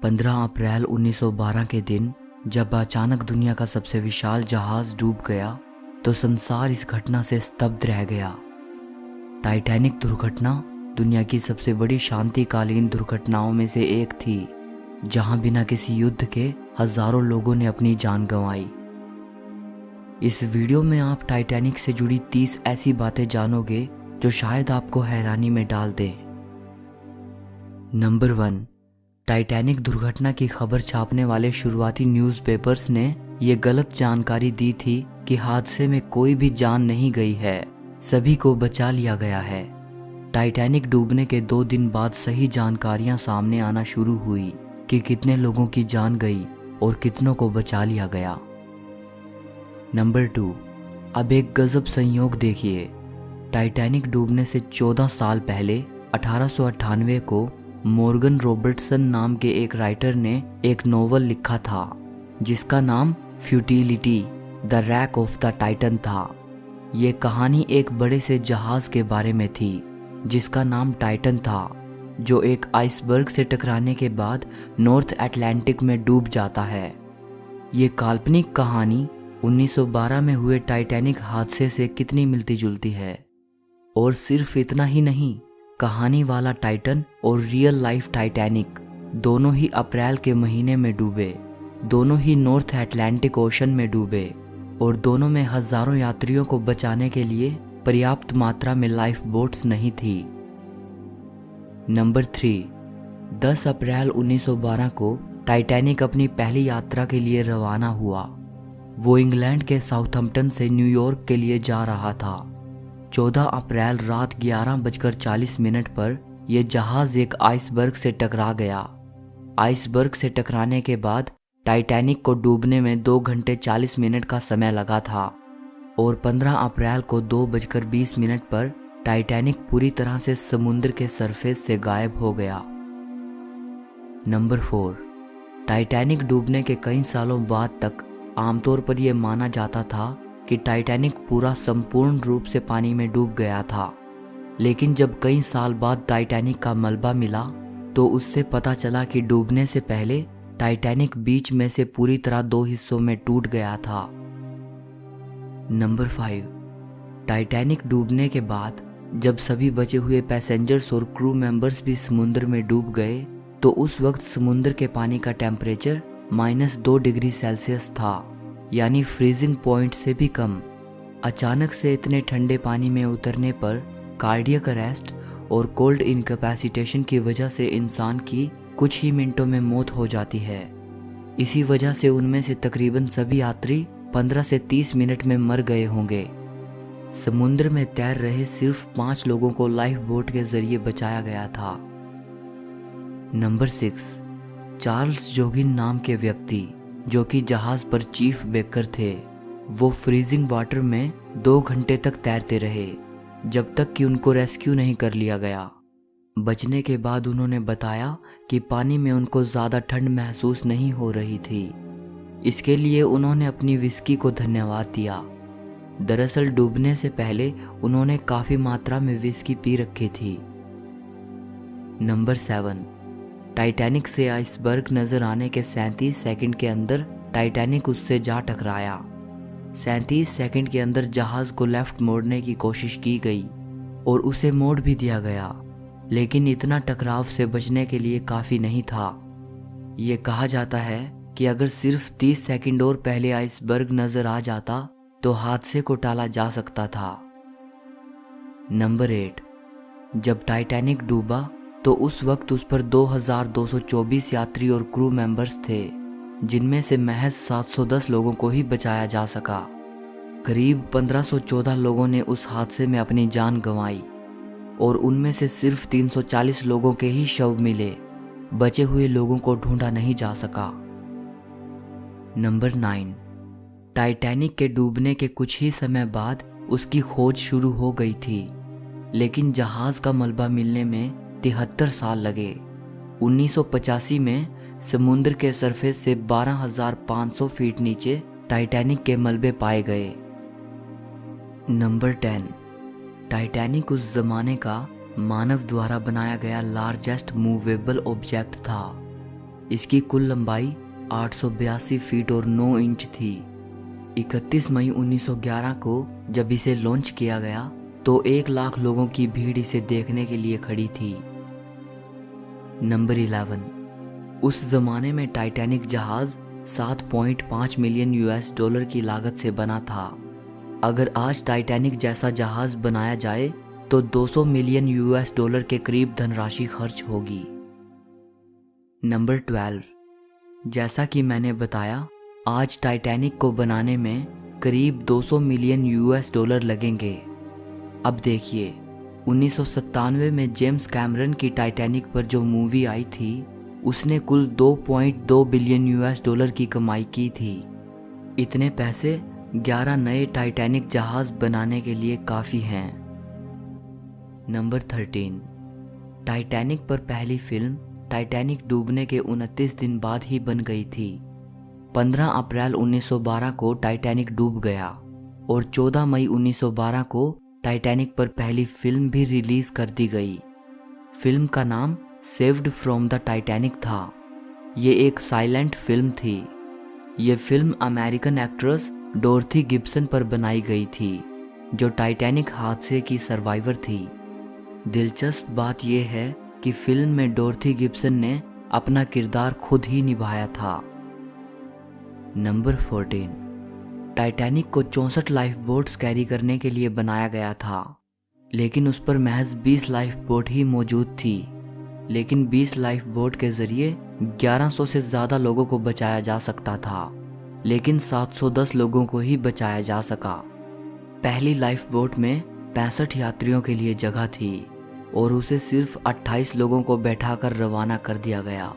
15 अप्रैल 1912 के दिन जब अचानक दुनिया का सबसे विशाल जहाज डूब गया तो संसार इस घटना से स्तब्ध रह गया। टाइटैनिक दुर्घटना दुनिया की सबसे बड़ी शांतिकालीन दुर्घटनाओं में से एक थी, जहां बिना किसी युद्ध के हजारों लोगों ने अपनी जान गंवाई। इस वीडियो में आप टाइटैनिक से जुड़ी 30 ऐसी बातें जानोगे जो शायद आपको हैरानी में डाल दें। नंबर 1, टाइटैनिक दुर्घटना की खबर छापने वाले शुरुआती न्यूज़पेपर्स ने ये गलत जानकारी दी थी कि हादसे में कोई भी जान नहीं गई है, सभी को बचा लिया गया है। टाइटैनिक डूबने के 2 दिन बाद सही जानकारियां सामने आना शुरू हुई कि कितने लोगों की जान गई और कितनों को बचा लिया गया। नंबर 2, अब एक गजब संयोग देखिए। टाइटैनिक डूबने से 14 साल पहले 1898 को मॉर्गन रॉबर्टसन नाम के एक राइटर ने एक नोवेल लिखा था जिसका नाम futility the rack of the Titan था। ये कहानी एक बड़े से जहाज के बारे में थी जिसका नाम टाइटन था, जो एक आइसबर्ग से टकराने के बाद नॉर्थ अटलांटिक में डूब जाता है। ये काल्पनिक कहानी 1912 में हुए टाइटैनिक हादसे से कितनी मिलती जुलती है। और सिर्फ इतना ही नहीं, कहानी वाला टाइटन और रियल लाइफ टाइटैनिक दोनों ही अप्रैल के महीने में डूबे, दोनों ही नॉर्थ अटलांटिक ओशन में डूबे और दोनों में हजारों यात्रियों को बचाने के लिए पर्याप्त मात्रा में लाइफ बोट्स नहीं थी। नंबर 3, 10 अप्रैल 1912 को टाइटैनिक अपनी पहली यात्रा के लिए रवाना हुआ। वो इंग्लैंड के साउथहम्पटन से न्यूयॉर्क के लिए जा रहा था। 14 अप्रैल रात 11:40 पर यह जहाज एक आइसबर्ग से टकरा गया। आइसबर्ग से टकराने के बाद टाइटैनिक को डूबने में 2 घंटे 40 मिनट का समय लगा था और 15 अप्रैल को 2:20 पर टाइटैनिक पूरी तरह से समुद्र के सरफेस से गायब हो गया। नंबर 4, टाइटैनिक डूबने के कई सालों बाद तक आमतौर पर यह माना जाता था कि टाइटैनिक पूरा संपूर्ण रूप से पानी में डूब गया था, लेकिन जब कई साल बाद टाइटैनिक का मलबा मिला तो उससे पता चला कि डूबने से पहले टाइटैनिक बीच में से पूरी तरह 2 हिस्सों में टूट गया था। नंबर 5, टाइटैनिक डूबने के बाद जब सभी बचे हुए पैसेंजर्स और क्रू मेंबर्स भी समुद्र में डूब गए तो उस वक्त समुद्र के पानी का टेम्परेचर -2 डिग्री सेल्सियस था, यानी फ्रीजिंग पॉइंट से भी कम। अचानक से इतने ठंडे पानी में उतरने पर कार्डियक अरेस्ट और कोल्ड इनकैपेसिटेशन की वजह से इंसान की कुछ ही मिनटों में मौत हो जाती है। इसी वजह से उनमें से तकरीबन सभी यात्री 15 से 30 मिनट में मर गए होंगे। समुद्र में तैर रहे सिर्फ 5 लोगों को लाइफ बोट के जरिए बचाया गया था। नंबर 6, चार्ल्स जोगिन नाम के व्यक्ति जो कि जहाज पर चीफ बेकर थे, वो फ्रीजिंग वाटर में 2 घंटे तक तैरते रहे जब तक कि उनको रेस्क्यू नहीं कर लिया गया। बचने के बाद उन्होंने बताया कि पानी में उनको ज़्यादा ठंड महसूस नहीं हो रही थी। इसके लिए उन्होंने अपनी विस्की को धन्यवाद दिया। दरअसल डूबने से पहले उन्होंने काफ़ी मात्रा में विस्की पी रखी थी। नंबर 7, टाइटैनिक से आइसबर्ग नजर आने के 37 सेकंड के अंदर टाइटैनिक उससे जा टकराया। 37 सेकंड के अंदर जहाज को लेफ्ट मोड़ने की कोशिश की गई और उसे मोड़ भी दिया गया, लेकिन इतना टकराव से बचने के लिए काफ़ी नहीं था। ये कहा जाता है कि अगर सिर्फ 30 सेकंड और पहले आइसबर्ग नजर आ जाता तो हादसे को टाला जा सकता था। नंबर 8, जब टाइटैनिक डूबा तो उस वक्त उस पर 2224 यात्री और क्रू मेंबर्स थे, जिनमें से महज 710 लोगों को ही बचाया जा सका। करीब 1514 लोगों ने उस हादसे में अपनी जान गंवाई और उनमें से सिर्फ 340 लोगों के ही शव मिले। बचे हुए लोगों को ढूंढा नहीं जा सका। नंबर 9, टाइटैनिक के डूबने के कुछ ही समय बाद उसकी खोज शुरू हो गई थी, लेकिन जहाज का मलबा मिलने में 73 साल लगे। 1985 में समुद्र के सरफेस से 12,500 फीट नीचे टाइटैनिक के मलबे पाए गए। नंबर 10, टाइटैनिक उस जमाने का मानव द्वारा बनाया गया लार्जेस्ट मूवेबल ऑब्जेक्ट था। इसकी कुल लंबाई 882 फीट और 9 इंच थी। 31 मई 1911 को जब इसे लॉन्च किया गया तो 1 लाख लोगों की भीड़ इसे देखने के लिए खड़ी थी। नंबर 11, उस जमाने में टाइटैनिक जहाज 7.5 मिलियन US डॉलर की लागत से बना था। अगर आज टाइटैनिक जैसा जहाज बनाया जाए तो 200 मिलियन US डॉलर के करीब धनराशि खर्च होगी। नंबर 12, जैसा कि मैंने बताया, आज टाइटैनिक को बनाने में करीब 200 मिलियन US डॉलर लगेंगे। अब देखिए, 1997 में जेम्स कैमरन की टाइटैनिक पर जो मूवी आई थी उसने कुल 2.2 बिलियन US डॉलर की कमाई की थी। इतने पैसे 11 नए टाइटैनिक जहाज बनाने के लिए काफ़ी हैं। नंबर 13, टाइटैनिक पर पहली फिल्म टाइटैनिक डूबने के 29 दिन बाद ही बन गई थी। 15 अप्रैल 1912 को टाइटैनिक डूब गया और 14 मई 1912 को टाइटैनिक पर पहली फिल्म भी रिलीज कर दी गई। फिल्म का नाम सेव्ड फ्रॉम द टाइटैनिक था। ये एक साइलेंट फिल्म थी। ये फिल्म अमेरिकन एक्ट्रेस डोरथी गिब्सन पर बनाई गई थी, जो टाइटैनिक हादसे की सर्वाइवर थी। दिलचस्प बात यह है कि फिल्म में डोरथी गिब्सन ने अपना किरदार खुद ही निभाया था। नंबर 14, टाइटैनिक को 64 लाइफ बोट्स कैरी करने के लिए बनाया गया था, लेकिन उस पर महज 20 लाइफ बोट ही मौजूद थी। लेकिन 20 लाइफ बोट के जरिए 1100 से ज़्यादा लोगों को बचाया जा सकता था, लेकिन 710 लोगों को ही बचाया जा सका। पहली लाइफ बोट में 65 यात्रियों के लिए जगह थी और उसे सिर्फ 28 लोगों को बैठाकर रवाना कर दिया गया।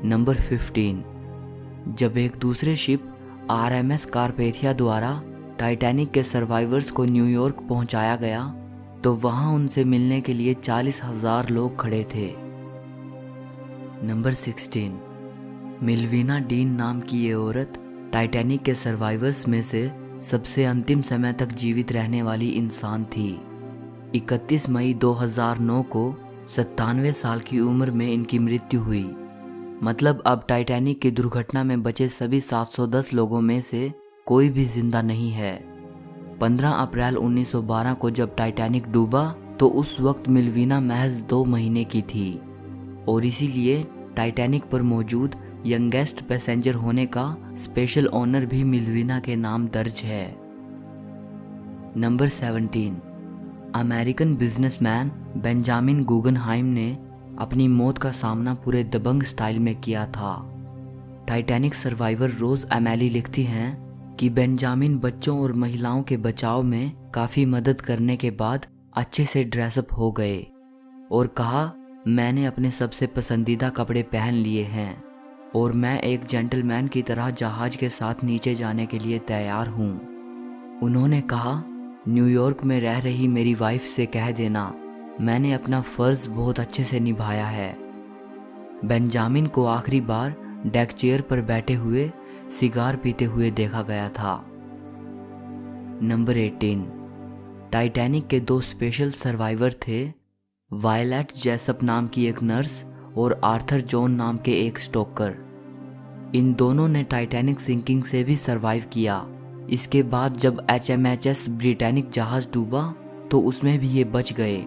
नंबर 15, जब एक दूसरे शिप RMS कारपेथिया द्वारा टाइटैनिक के सर्वाइवर्स को न्यूयॉर्क पहुंचाया गया तो वहां उनसे मिलने के लिए 40,000 लोग खड़े थे। नंबर 16, मिल्विना डीन नाम की ये औरत टाइटैनिक के सर्वाइवर्स में से सबसे अंतिम समय तक जीवित रहने वाली इंसान थी। 31 मई 2009 को 97 साल की उम्र में इनकी मृत्यु हुई। मतलब अब टाइटैनिक की दुर्घटना में बचे सभी 710 लोगों में से कोई भी जिंदा नहीं है। 15 अप्रैल 1912 को जब टाइटैनिक डूबा तो उस वक्त मिल्विना महज 2 महीने की थी और इसीलिए टाइटैनिक पर मौजूद यंगेस्ट पैसेंजर होने का स्पेशल ऑनर भी मिल्विना के नाम दर्ज है। नंबर 17, अमेरिकन बिजनेसमैन बेंजामिन गुगनहाइम ने अपनी मौत का सामना पूरे दबंग स्टाइल में किया था। टाइटैनिक सर्वाइवर रोज एमेली लिखती हैं कि बेंजामिन बच्चों और महिलाओं के बचाव में काफ़ी मदद करने के बाद अच्छे से ड्रेसअप हो गए और कहा, मैंने अपने सबसे पसंदीदा कपड़े पहन लिए हैं और मैं एक जेंटलमैन की तरह जहाज के साथ नीचे जाने के लिए तैयार हूँ। उन्होंने कहा, न्यूयॉर्क में रह रही मेरी वाइफ से कह देना मैंने अपना फ़र्ज़ बहुत अच्छे से निभाया है। बेंजामिन को आखिरी बार डेक चेयर पर बैठे हुए सिगार पीते हुए देखा गया था। नंबर 18, टाइटैनिक के 2 स्पेशल सर्वाइवर थे, वायलेट जेसप नाम की एक नर्स और आर्थर जॉन नाम के एक स्टोकर। इन दोनों ने टाइटैनिक सिंकिंग से भी सरवाइव किया। इसके बाद जब HMHS ब्रिटेनिक जहाज डूबा तो उसमें भी ये बच गए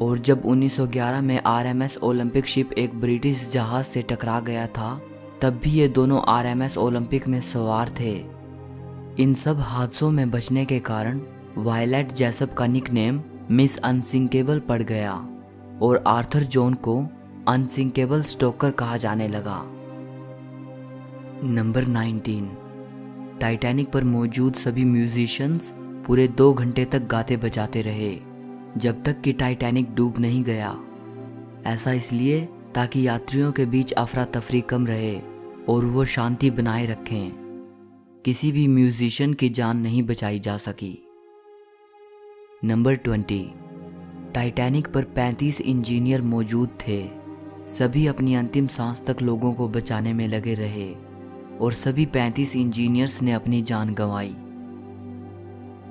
और जब 1911 में RMS ओलंपिक शिप एक ब्रिटिश जहाज से टकरा गया था तब भी ये दोनों RMS ओलंपिक में सवार थे। इन सब हादसों में बचने के कारण वायलेट जेसप का निकनेम मिस अनसिंकेबल पड़ गया और आर्थर जॉन को अनसिंकेबल स्टोकर कहा जाने लगा। नंबर 19, टाइटैनिक पर मौजूद सभी म्यूजिशियंस पूरे 2 घंटे तक गाते बजाते रहे जब तक कि टाइटैनिक डूब नहीं गया। ऐसा इसलिए ताकि यात्रियों के बीच अफरा तफरी कम रहे और वो शांति बनाए रखें। किसी भी म्यूजिशियन की जान नहीं बचाई जा सकी। नंबर 20, टाइटैनिक पर 35 इंजीनियर मौजूद थे। सभी अपनी अंतिम सांस तक लोगों को बचाने में लगे रहे और सभी 35 इंजीनियर्स ने अपनी जान गंवाई।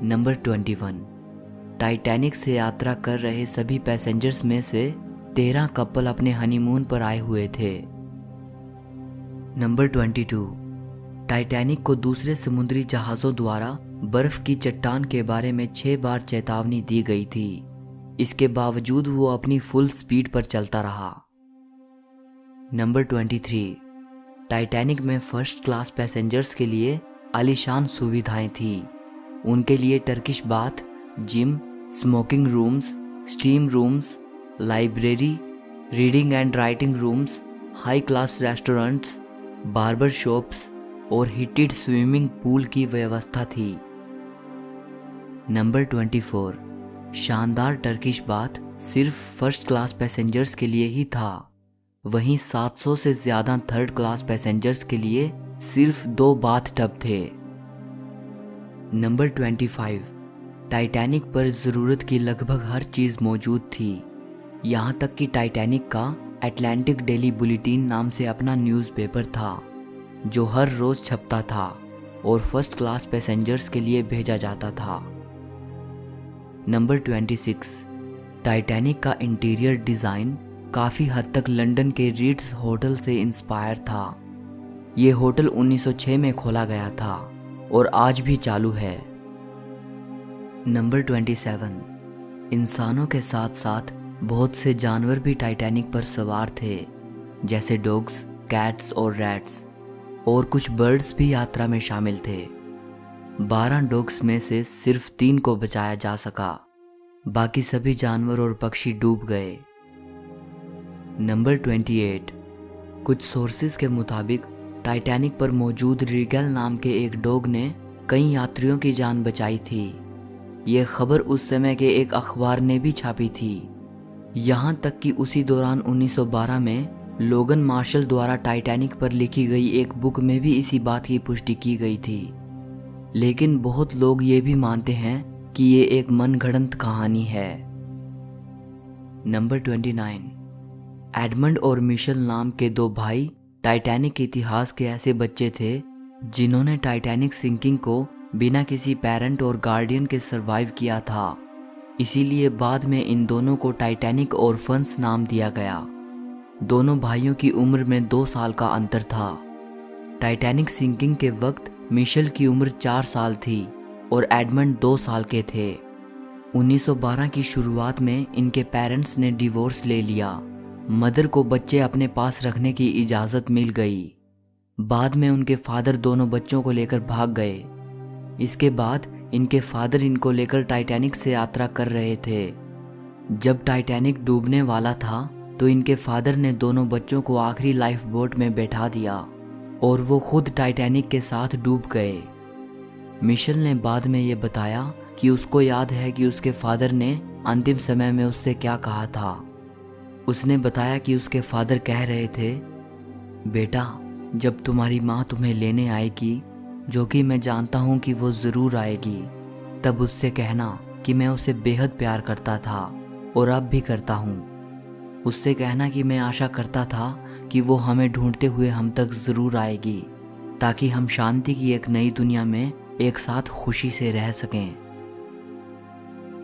नंबर 21, टाइटैनिक से यात्रा कर रहे सभी पैसेंजर्स में से 13 कपल अपने हनीमून पर आए हुए थे नंबर 22, टाइटैनिक को दूसरे समुद्री जहाज़ों द्वारा बर्फ की चट्टान के बारे में 6 बार चेतावनी दी गई थी। इसके बावजूद वो अपनी फुल स्पीड पर चलता रहा। नंबर 23, टाइटैनिक में फर्स्ट क्लास पैसेंजर्स के लिए आलीशान सुविधाएं थी। उनके लिए Turkish bath, gym, smoking rooms, steam rooms, library, reading and writing rooms, high class restaurants, barber shops और हीटेड स्विमिंग पूल की व्यवस्था थी। नंबर 24, शानदार टर्किश बाथ सिर्फ फर्स्ट क्लास पैसेंजर्स के लिए ही था। वहीं 700 से ज्यादा थर्ड क्लास पैसेंजर्स के लिए सिर्फ 2 बाथ टब थे। नंबर 25, टाइटैनिक पर ज़रूरत की लगभग हर चीज़ मौजूद थी। यहाँ तक कि टाइटैनिक का अटलांटिक डेली बुलेटिन नाम से अपना न्यूज़पेपर था, जो हर रोज़ छपता था और फर्स्ट क्लास पैसेंजर्स के लिए भेजा जाता था। नंबर 26, टाइटैनिक का इंटीरियर डिज़ाइन काफ़ी हद तक लंदन के रीट्स होटल से इंस्पायर था। ये होटल 1906 में खोला गया था और आज भी चालू है। नंबर 27, इंसानों के साथ साथ बहुत से जानवर भी टाइटैनिक पर सवार थे, जैसे डॉग्स, कैट्स और रैट्स, और कुछ बर्ड्स भी यात्रा में शामिल थे। 12 डॉग्स में से सिर्फ 3 को बचाया जा सका, बाकी सभी जानवर और पक्षी डूब गए। नंबर 28, कुछ सोर्सेज के मुताबिक टाइटैनिक पर मौजूद रीगल नाम के एक डॉग ने कई यात्रियों की जान बचाई थी। ये खबर उस समय के एक अखबार ने भी छापी थी। यहाँ तक कि उसी दौरान 1912 में लोगन मार्शल द्वारा टाइटैनिक पर लिखी गई एक बुक में भी इसी बात की पुष्टि की गई थी। लेकिन बहुत लोग ये भी मानते हैं कि ये एक मनगढ़ंत कहानी है। नंबर 29, एडमंड और मिशेल नाम के 2 भाई टाइटैनिक के इतिहास के ऐसे बच्चे थे जिन्होंने टाइटैनिक सिंकिंग को बिना किसी पेरेंट और गार्डियन के सरवाइव किया था। इसीलिए बाद में इन दोनों को टाइटैनिक ऑर्फन्स नाम दिया गया। दोनों भाइयों की उम्र में 2 साल का अंतर था। टाइटैनिक सिंकिंग के वक्त मिशेल की उम्र 4 साल थी और एडमंड 2 साल के थे। 1912 की शुरुआत में इनके पेरेंट्स ने डिवोर्स ले लिया। मदर को बच्चे अपने पास रखने की इजाज़त मिल गई। बाद में उनके फादर दोनों बच्चों को लेकर भाग गए। इसके बाद इनके फादर इनको लेकर टाइटैनिक से यात्रा कर रहे थे। जब टाइटैनिक डूबने वाला था तो इनके फादर ने दोनों बच्चों को आखिरी लाइफ बोट में बैठा दिया और वो खुद टाइटैनिक के साथ डूब गए। मिशेल ने बाद में ये बताया कि उसको याद है कि उसके फादर ने अंतिम समय में उससे क्या कहा था। उसने बताया कि उसके फादर कह रहे थे, बेटा, जब तुम्हारी माँ तुम्हें लेने आएगी, जो कि मैं जानता हूँ कि वो ज़रूर आएगी, तब उससे कहना कि मैं उसे बेहद प्यार करता था और अब भी करता हूँ। उससे कहना कि मैं आशा करता था कि वो हमें ढूंढते हुए हम तक ज़रूर आएगी, ताकि हम शांति की एक नई दुनिया में एक साथ खुशी से रह सकें।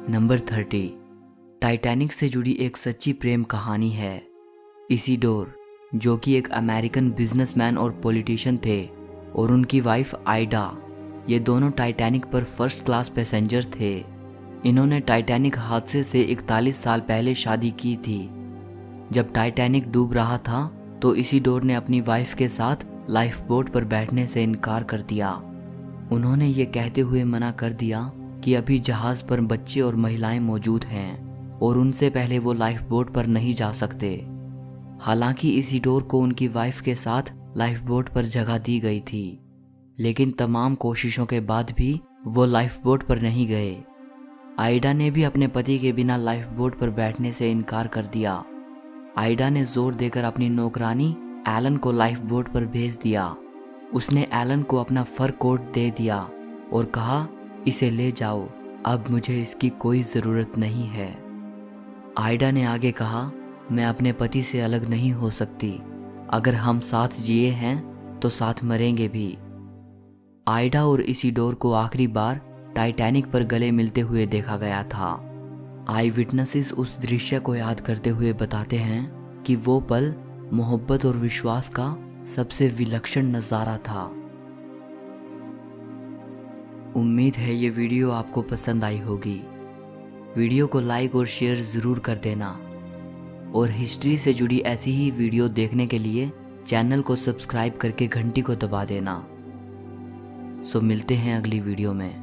नंबर 30, टाइटैनिक से जुड़ी एक सच्ची प्रेम कहानी है। इसीडोर, जो कि एक अमेरिकन बिजनेसमैन और पॉलिटिशियन थे, और उनकी वाइफ आइडा, ये दोनों टाइटैनिक पर फर्स्ट क्लास पैसेंजर थे। इन्होंने टाइटैनिक हादसे से 41 साल पहले शादी की थी। जब टाइटैनिक डूब रहा था तो इसीडोर ने अपनी वाइफ के साथ लाइफ बोट पर बैठने से इनकार कर दिया। उन्होंने ये कहते हुए मना कर दिया कि अभी जहाज़ पर बच्चे और महिलाएं मौजूद हैं और उनसे पहले वो लाइफ बोट पर नहीं जा सकते। हालांकि इसीडोर को उनकी वाइफ के साथ लाइफ बोट पर जगह दी गई थी, लेकिन तमाम कोशिशों के बाद भी वो लाइफ बोट पर नहीं गए। आइडा ने भी अपने पति के बिना लाइफ बोट पर बैठने से इनकार कर दिया। आइडा ने जोर देकर अपनी नौकरानी एलन को लाइफ बोट पर भेज दिया। उसने एलन को अपना फर कोट दे दिया और कहा, इसे ले जाओ, अब मुझे इसकी कोई ज़रूरत नहीं है। आइडा ने आगे कहा, मैं अपने पति से अलग नहीं हो सकती। अगर हम साथ जिए हैं तो साथ मरेंगे भी। आइडा और इसीडोर को आखिरी बार टाइटैनिक पर गले मिलते हुए देखा गया था। आई विटनेसेस उस दृश्य को याद करते हुए बताते हैं कि वो पल मोहब्बत और विश्वास का सबसे विलक्षण नज़ारा था। उम्मीद है ये वीडियो आपको पसंद आई होगी। वीडियो को लाइक और शेयर ज़रूर कर देना और हिस्ट्री से जुड़ी ऐसी ही वीडियो देखने के लिए चैनल को सब्सक्राइब करके घंटी को दबा देना। सो मिलते हैं अगली वीडियो में।